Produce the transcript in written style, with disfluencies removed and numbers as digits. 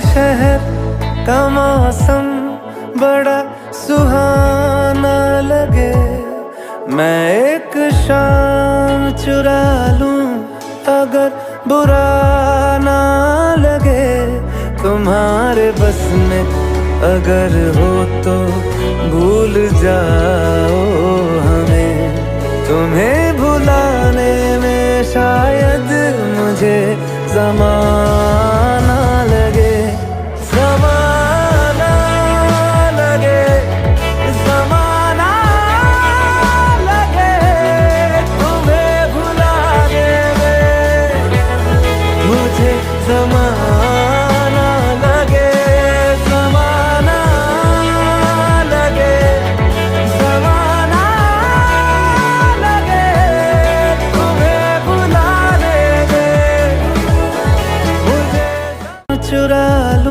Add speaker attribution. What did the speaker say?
Speaker 1: शहर का मौसम बड़ा सुहाना लगे, मैं एक शाम चुरा लूं अगर बुरा ना लगे। तुम्हारे बस में अगर हो तो भूल जाओ हमें, तुम्हें भुलाने में शायद मुझे ज़माना लगे। ज़माना लगे, ज़माना लगे, तुम्हें भुलाने में मुझे ज़माना लगे। ज़माना लगे, ज़माना लगे, तुम्हें भुलाने में मुझे चुरा लूं